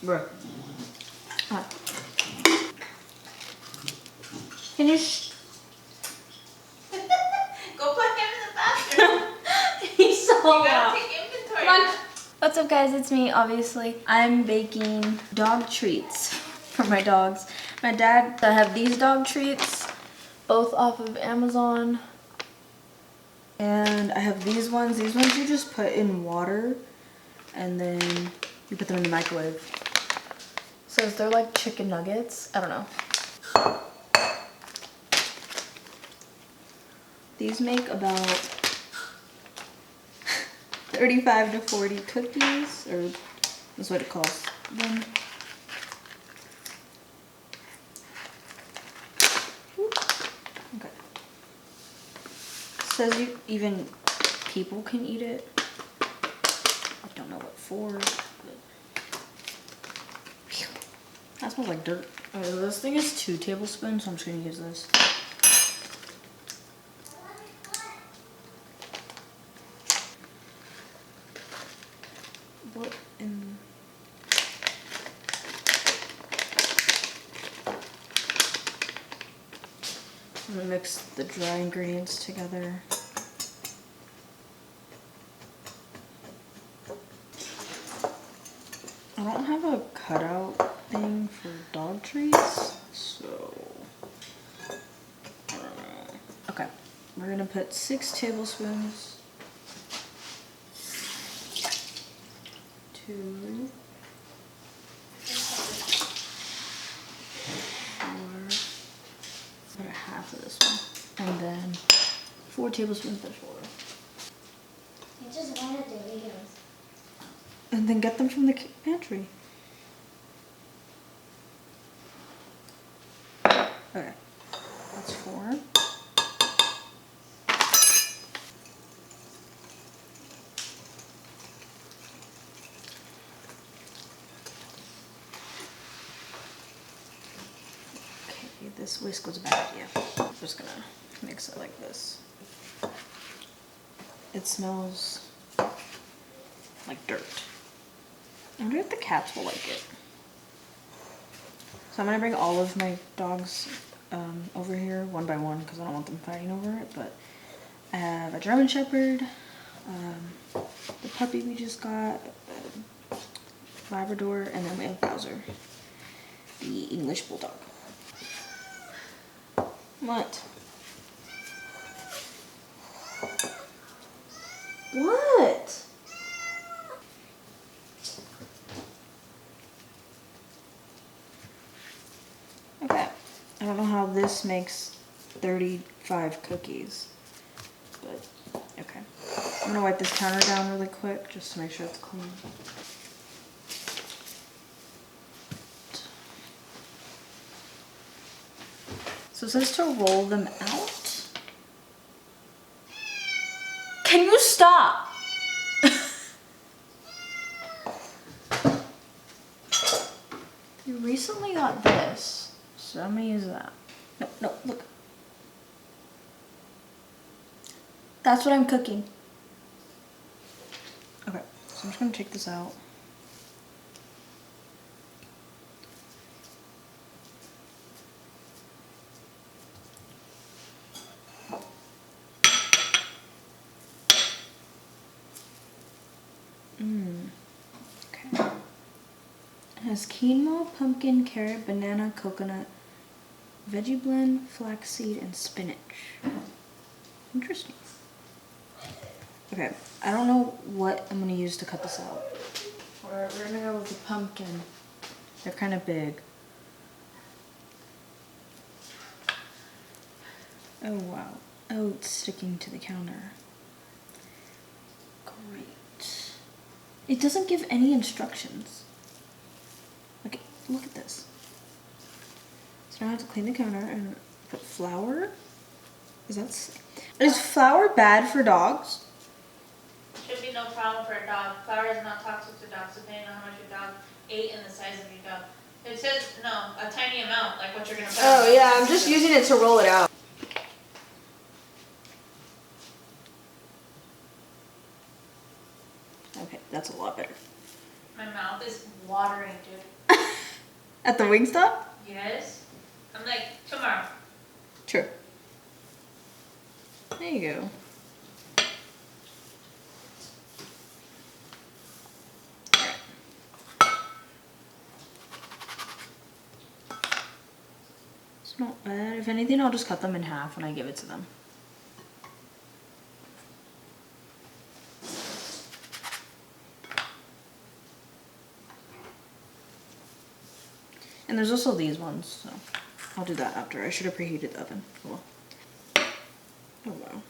Bruh. Can you Go put him in the bathroom. He's so You gotta loud. take inventory. Come on. What's up, guys? It's me, obviously. I'm baking dog treats for my dogs. My dad, I have these dog treats, both off of Amazon. And I have these ones. These ones you just put in water and then you put them in the microwave. So they're like chicken nuggets. I don't know. These make about 35 to 40 cookies, or that's what it calls them. Okay. Says you even people can eat it. I don't know what for. But that smells like dirt. Okay, this thing is 2 tablespoons, so I'm just gonna use this. What in... I'm gonna mix the dry ingredients together. I don't have a cutout thing for dog treats, so I don't know. Okay, we're gonna put 6 tablespoons. 2, 4, about half of this one, and then 4 tablespoons of sugar. I just wanted Doritos. And then get them from the pantry. Okay, that's 4. This whisk was a bad idea. I'm just gonna mix it like this. It smells like dirt. I wonder if the cats will like it. So I'm gonna bring all of my dogs over here one by one because I don't want them fighting over it. But I have a German Shepherd, the puppy we just got, Labrador, and then we have Bowser, the English Bulldog. What? What? Okay. I don't know how this makes 35 cookies, but okay. I'm gonna wipe this counter down really quick just to make sure it's clean. So it says to roll them out. Can you stop? You recently got this, so I'm gonna use that. No, no, look. That's what I'm cooking. Okay, so I'm just gonna take this out. Okay. It has quinoa, pumpkin, carrot, banana, coconut, veggie blend, flaxseed, and spinach. Interesting. Okay, I don't know what I'm gonna use to cut this out. We're gonna go with the pumpkin. They're kind of big. Oh wow. Oh, it's sticking to the counter. Great. It doesn't give any instructions. Okay, look at this. So now I have to clean the counter and put flour. Is flour bad for dogs? Should be no problem for a dog. Flour is not toxic to dogs, depending on how much your dog ate and the size of your dog. It says no, a tiny amount, like what you're gonna put. Oh yeah, I'm just using it to roll it out. Okay, that's a lot better. My mouth is watering, dude. At the Wingstop? Yes. I'm like, tomorrow. True. There you go. It's not bad. If anything, I'll just cut them in half when I give it to them. And there's also these ones, so I'll do that after. I should have preheated the oven. Oh well. Oh wow.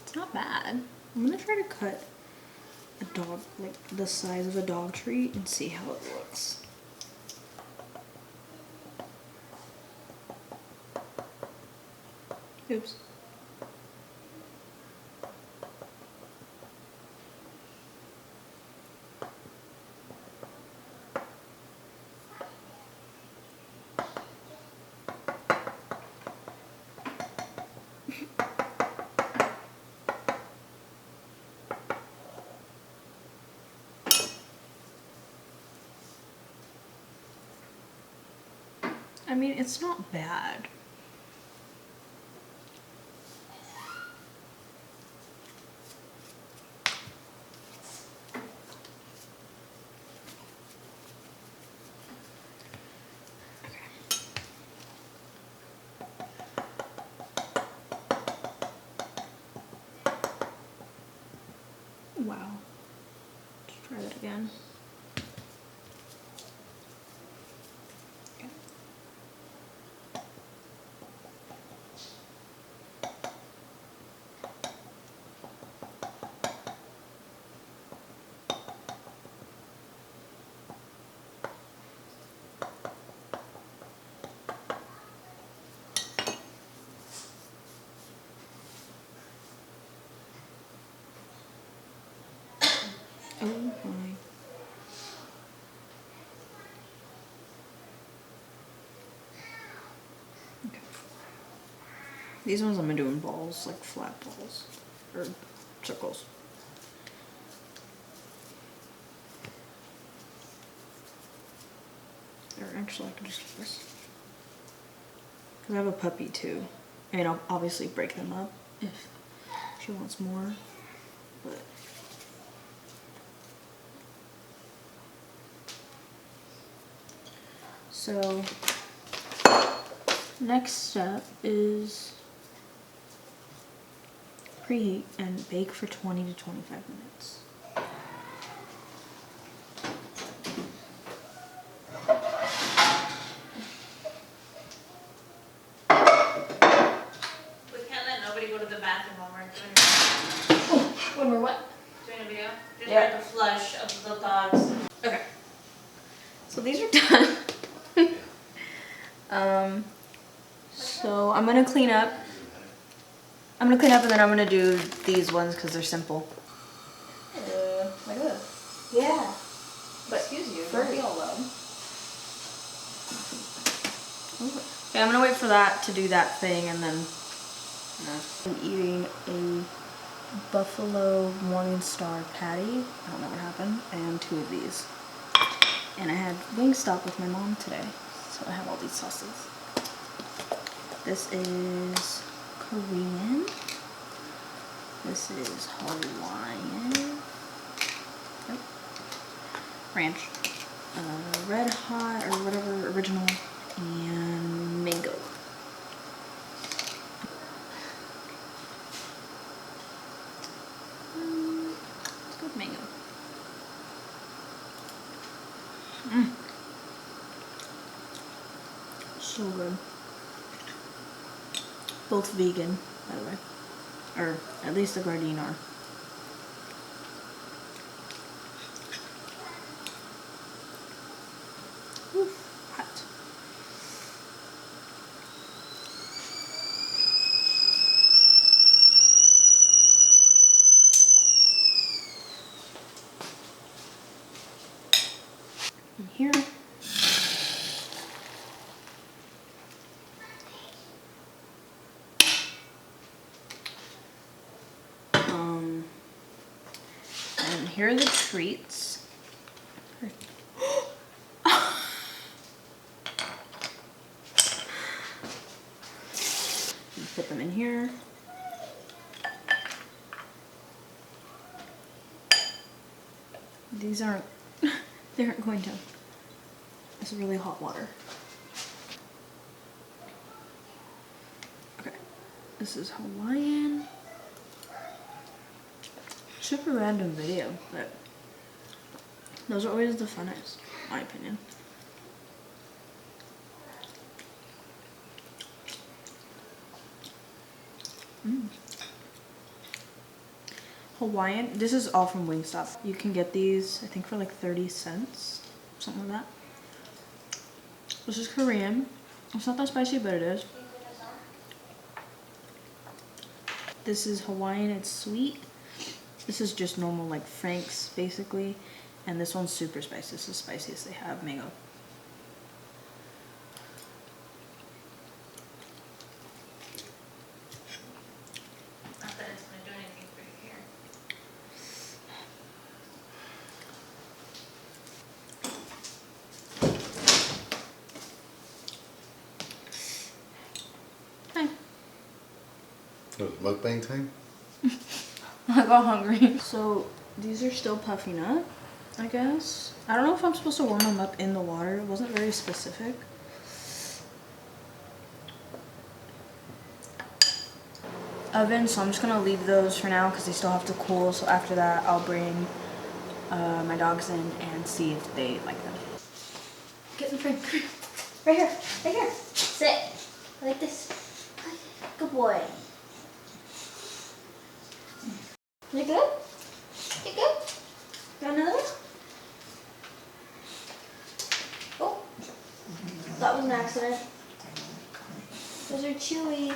It's not bad. I'm gonna try to cut a dog, like the size of a dog treat, and see how it looks. Oops. I mean, it's not bad. Wow. Let's try that again. Okay. Oh my. Okay. These ones I'm gonna do in balls, like flat balls, or circles. Or actually, I can just do this. Because I have a puppy too. I mean, I'll obviously break them up if she wants more, but. So, next step is preheat and bake for 20 to 25 minutes. We can't let nobody go to the bathroom while we're doing When we're what? a video. Just Yeah. like the flush of the dogs. Okay. So these are done. So I'm gonna clean up. I'm gonna clean up and then I'm gonna do these ones because they're simple. Like this. Yeah. But Excuse you. don't be all loud. Okay, I'm gonna wait for that to do that thing and then. I'm eating a Buffalo Morningstar patty. I don't know what happened. And 2 of these. And I had Wingstop with my mom today, so I have all these sauces. This is Korean. This is Hawaiian. Yep. Ranch. Red Hot or whatever, original, and mango. Let's go with mango. So good. Both vegan, by the way. Or at least the Gardein are. here. And here are the treats. Put them in here. These aren't, they aren't going to. It's really hot water. Okay, this is Hawaiian. Super random video, but those are always the funnest, in my opinion. Hawaiian, this is all from Wingstop. You can get these, I think, for like 30 cents, something like that. This is Korean. It's not that spicy, but it is. This is Hawaiian, it's sweet. This is just normal, like Frank's, basically. And this one's super spicy. This is the spiciest they have, mango. Not that it's gonna do anything for your hair. Hi. Oh, mukbang time? I got hungry. So these are still puffing up, I guess. I don't know if I'm supposed to warm them up in the water. It wasn't very specific. Oven, so I'm just gonna leave those for now because they still have to cool. So after that, I'll bring my dogs in and see if they like them. Get in the frame. Right here. Right here. Sit. Like this. Good boy. You good? You good? Got another one? Oh. That was an accident. Those are chewy.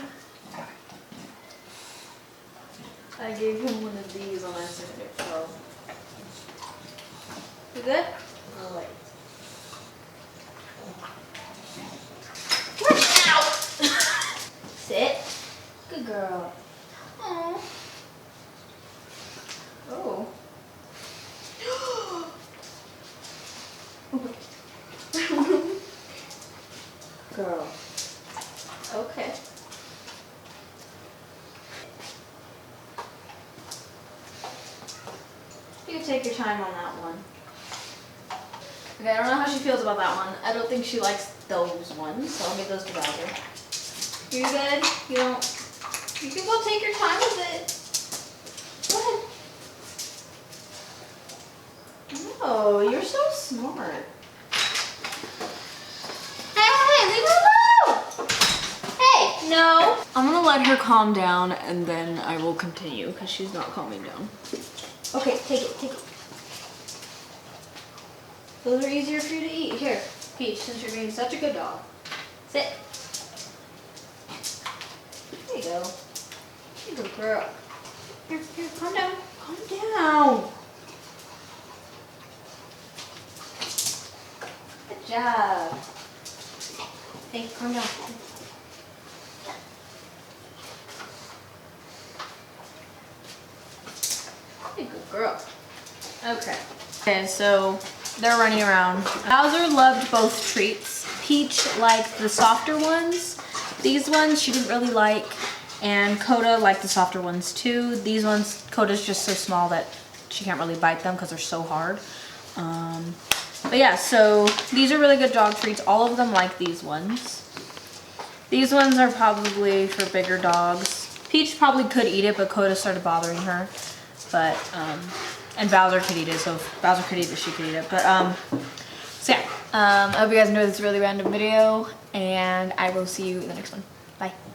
I gave him one of these on accident, so. You good? Oh, wait. Ow! Sit. Good girl. Aww. Oh. Girl. Okay. You take your time on that one. Okay, I don't know how she feels about that one. I don't think she likes those ones, so I'll give those to Bowser. You good? You don't... You can go take your time with it. Go ahead. No, you're so smart. Hey, leave her alone! Hey, no! I'm gonna let her calm down and then I will continue because she's not calming down. Okay, take it, take it. Those are easier for you to eat. Here, Peach, since you're being such a good dog. Sit. There you go. You're a good girl. Here, calm down. Calm down. Good job. Hey, calm down. You're a good girl. Okay. Okay, so they're running around. Bowser loved both treats. Peach liked the softer ones. These ones she didn't really like. And Coda liked the softer ones too. These ones, Coda's just so small that she can't really bite them because they're so hard. But yeah, so these are really good dog treats. All of them like these ones. These ones are probably for bigger dogs. Peach probably could eat it, but Coda started bothering her. But, and Bowser could eat it, so if Bowser could eat it, she could eat it. But, so yeah, I hope you guys enjoyed this really random video, and I will see you in the next one. Bye.